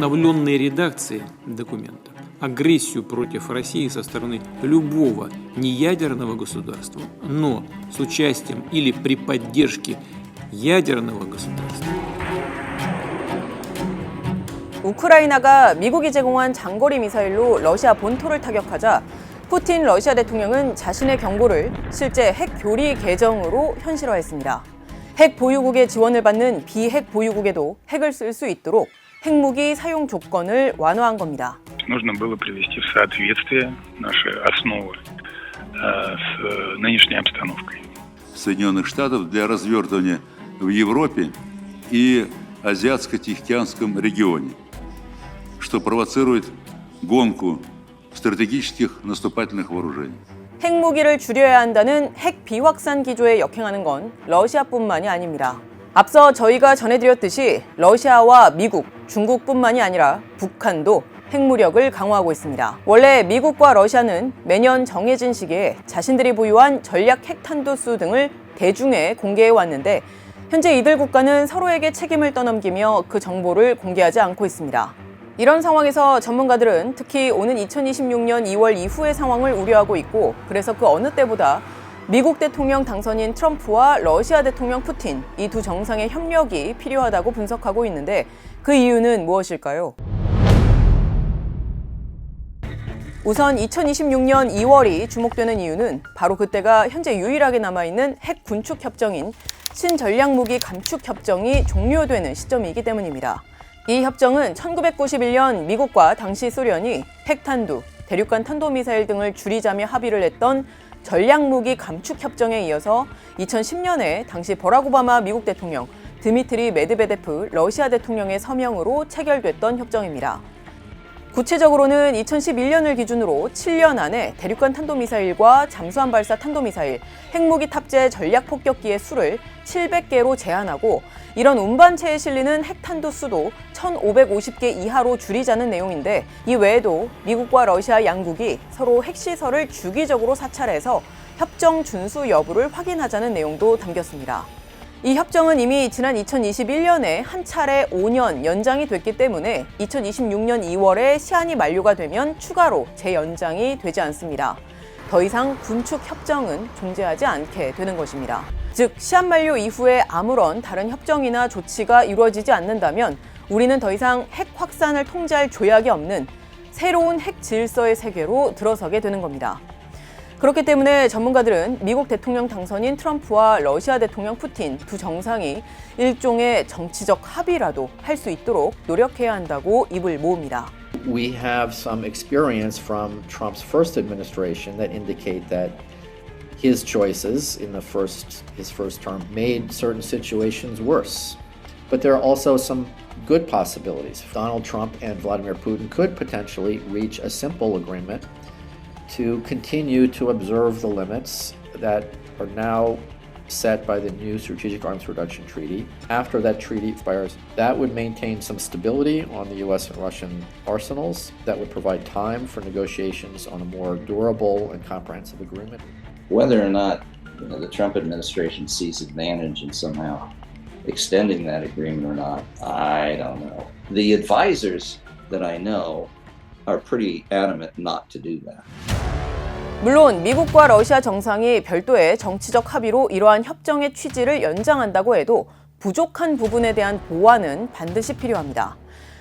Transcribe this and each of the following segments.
Обновленные редакции документа агрессию против России со стороны любого неядерного государства, но с участием или при поддержке ядерного государства. 우크라이나가 미국이 제공한 장거리 미사일로 러시아 본토를 타격하자 푸틴 러시아 대통령은 자신의 경고를 실제 핵 교리 개정으로 현실화했습니다. 핵 보유국의 지원을 받는 비핵 보유국에도 핵을 쓸 수 있도록 핵무기 사용 조건을 완화한 겁니다. Нужно было привести в соответствие наши основы с нынешней обстановкой. Соединенных Штатов для развертывания в Европе и Азиатско-Тихоокеанском регионе, что провоцирует гонку стратегических наступательных вооружений. 핵무기를 줄여야 한다는 핵 비확산 기조에 역행하는 건 러시아뿐만이 아닙니다. 앞서 저희가 전해드렸듯이 러시아와 미국, 중국뿐만이 아니라 북한도 핵무력을 강화하고 있습니다. 원래 미국과 러시아는 매년 정해진 시기에 자신들이 보유한 전략 핵탄두수 등을 대중에 공개해 왔는데 현재 이들 국가는 서로에게 책임을 떠넘기며 그 정보를 공개하지 않고 있습니다. 이런 상황에서 전문가들은 특히 오는 2026년 2월 이후의 상황을 우려하고 있고 그래서 그 어느 때보다 미국 대통령 당선인 트럼프와 러시아 대통령 푸틴 이 두 정상의 협력이 필요하다고 분석하고 있는데 그 이유는 무엇일까요? 우선 2026년 2월이 주목되는 이유는 바로 그때가 현재 유일하게 남아있는 핵 군축 협정인 신전략무기 감축 협정이 종료되는 시점이기 때문입니다. 이 협정은 1991년 미국과 당시 소련이 핵탄두, 대륙간 탄도미사일 등을 줄이자며 합의를 했던 전략무기 감축 협정에 이어서 2010년에 당시 버락 오바마 미국 대통령, 드미트리 메드베데프 러시아 대통령의 서명으로 체결됐던 협정입니다. 구체적으로는 2011년을 기준으로 7년 안에 대륙간 탄도미사일과 잠수함 발사 탄도미사일, 핵무기 탑재 전략폭격기의 수를 700개로 제한하고 이런 운반체에 실리는 핵탄두 수도 1,550개 이하로 줄이자는 내용인데 이 외에도 미국과 러시아 양국이 서로 핵시설을 주기적으로 사찰해서 협정 준수 여부를 확인하자는 내용도 담겼습니다. 이 협정은 이미 지난 2021년에 한 차례 5년 연장이 됐기 때문에 2026년 2월에 시한이 만료가 되면 추가로 재연장이 되지 않습니다. 더 이상 군축 협정은 존재하지 않게 되는 것입니다. 즉, 시한 만료 이후에 아무런 다른 협정이나 조치가 이루어지지 않는다면 우리는 더 이상 핵 확산을 통제할 조약이 없는 새로운 핵 질서의 세계로 들어서게 되는 겁니다. 그렇기 때문에 전문가들은 미국 대통령 당선인 트럼프와 러시아 대통령 푸틴 두 정상이 일종의 정치적 합의라도 할 수 있도록 노력해야 한다고 입을 모읍니다. We have some experience from Trump's first administration that indicate that his choices in his first term made certain situations worse. But there are also some good possibilities. Donald Trump and Vladimir Putin could potentially reach a simple agreement to continue to observe the limits that are now set by the new Strategic Arms Reduction Treaty. After that treaty expires, that would maintain some stability on the US and Russian arsenals. That would provide time for negotiations on a more durable and comprehensive agreement. Whether or not the Trump administration sees advantage in somehow extending that agreement or not, I don't know. The advisors that I know are pretty adamant not to do that. 물론 미국과 러시아 정상이 별도의 정치적 합의로 이러한 협정의 취지를 연장한다고 해도 부족한 부분에 대한 보완은 반드시 필요합니다.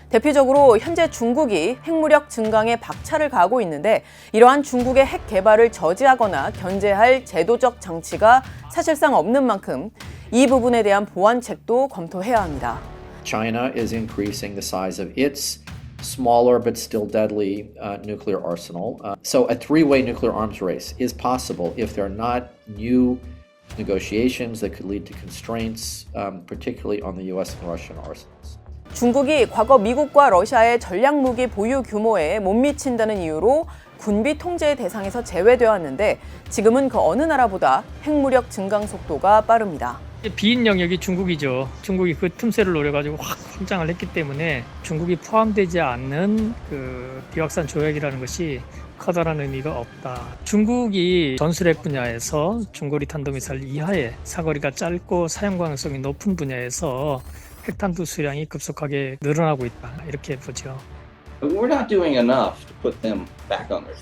대표적으로 현재 중국이 핵무력 증강에 박차를 가하고 있는데 이러한 중국의 핵 개발을 저지하거나 견제할 제도적 장치가 사실상 없는 만큼 이 부분에 대한 보완책도 검토해야 합니다. China is increasing the size of its smaller but still deadly nuclear arsenal. So a three-way nuclear arms race is possible if there are not new negotiations that could lead to constraints, particularly on the US and Russian arsenals. 중국이 과거 미국과 러시아의 전략무기 보유 규모에 못 미친다는 이유로 군비 통제의 대상에서 제외되어 왔는데 지금은 그 어느 나라보다 핵무력 증강 속도가 빠릅니다. 비인 영역이 중국이죠. 중국이 그 틈새를 노려가지고 확 확장을 했기 때문에 중국이 포함되지 않는 그 비확산 조약이라는 것이 커다란 의미가 없다. 중국이 전술핵 분야에서 중거리 탄도미사일 이하의 사거리가 짧고 사용 가능성이 높은 분야에서 핵탄두 수량이 급속하게 늘어나고 있다. 이렇게 보죠. We're not doing enough to put them back on their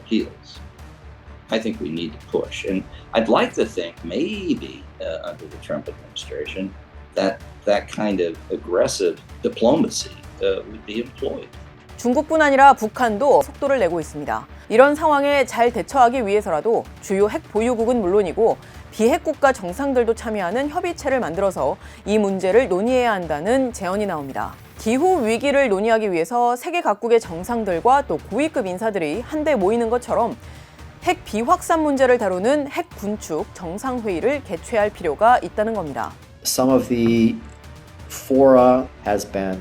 heels. I think we need to push. And I'd like to think maybe under the Trump administration that kind of aggressive diplomacy would be employed. 중국뿐 아니라 북한도 속도를 내고 있습니다. 이런 상황에 잘 대처하기 위해서라도 주요 핵 보유국은 물론이고 비핵 국가 정상들도 참여하는 협의체를 만들어서 이 문제를 논의해야 한다는 제언이 나옵니다. 기후 위기를 논의하기 위해서 세계 각국의 정상들과 또 고위급 인사들이 한데 모이는 것처럼 핵 비확산 문제를 다루는 핵 군축 정상회의를 개최할 필요가 있다는 겁니다. Some of the fora has been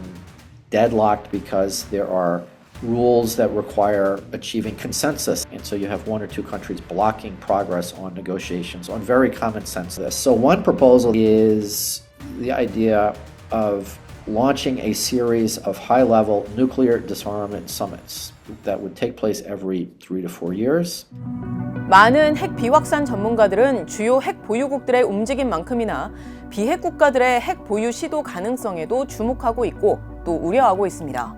deadlocked because there are rules that require achieving consensus. And so you have one or two countries blocking progress on negotiations on very common sense. So one proposal is the idea of launching a series of high-level nuclear disarmament summits that would take place every 3 to 4 years. 많은 핵 비확산 전문가들은 주요 핵 보유국들의 움직임만큼이나 비핵 국가들의 핵 보유 시도 가능성에도 주목하고 있고 또 우려하고 있습니다.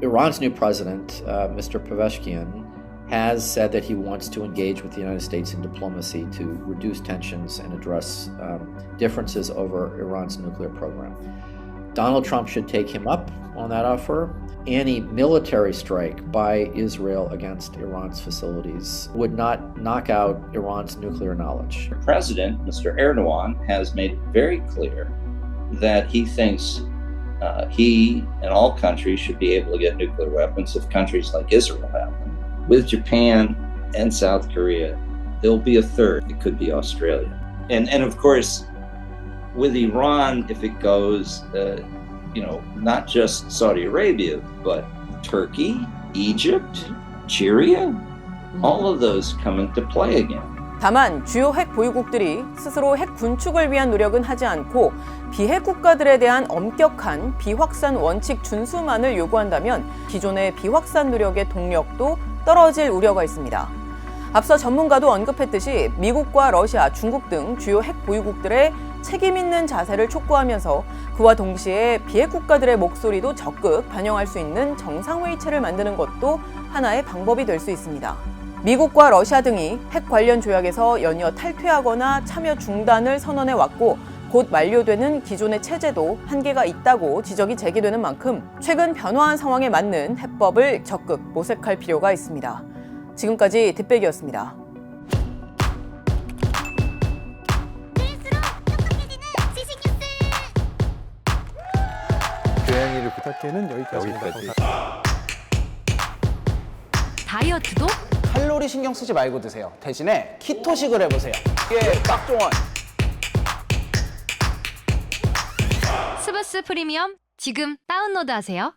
Iran's new president, Mr. Pezeshkian, has said that he wants to engage with the United States in diplomacy to reduce tensions and address differences over Iran's nuclear program. Donald Trump should take him up on that offer. Any military strike by Israel against Iran's facilities would not knock out Iran's nuclear knowledge. President, Mr. Erdogan, has made it very clear that he thinks he and all countries should be able to get nuclear weapons if countries like Israel have them. With Japan and South Korea, there'll be a third. It could be Australia. And of course, with Iran, if it goes, not just Saudi Arabia, but Turkey, Egypt, Syria, all of those come into play again. 다만 주요 핵 보유국들이 스스로 핵 군축을 위한 노력은 하지 않고 비핵 국가들에 대한 엄격한 비확산 원칙 준수만을 요구한다면 기존의 비확산 노력의 동력도 떨어질 우려가 있습니다. 앞서 전문가도 언급했듯이 미국과 러시아, 중국 등 주요 핵 보유국들의 책임 있는 자세를 촉구하면서 그와 동시에 비핵 국가들의 목소리도 적극 반영할 수 있는 정상회의체를 만드는 것도 하나의 방법이 될 수 있습니다. 미국과 러시아 등이 핵 관련 조약에서 연이어 탈퇴하거나 참여 중단을 선언해 왔고 곧 만료되는 기존의 체제도 한계가 있다고 지적이 제기되는 만큼 최근 변화한 상황에 맞는 해법을 적극 모색할 필요가 있습니다. 지금까지 뒷백이었습니다. 고양이를 부탁해는 여기까지입니다. 다이어트도? 칼로리 신경 쓰지 말고 드세요. 대신에 키토식을 해보세요. 이게 빡종원. 스브스 프리미엄 지금 다운로드하세요.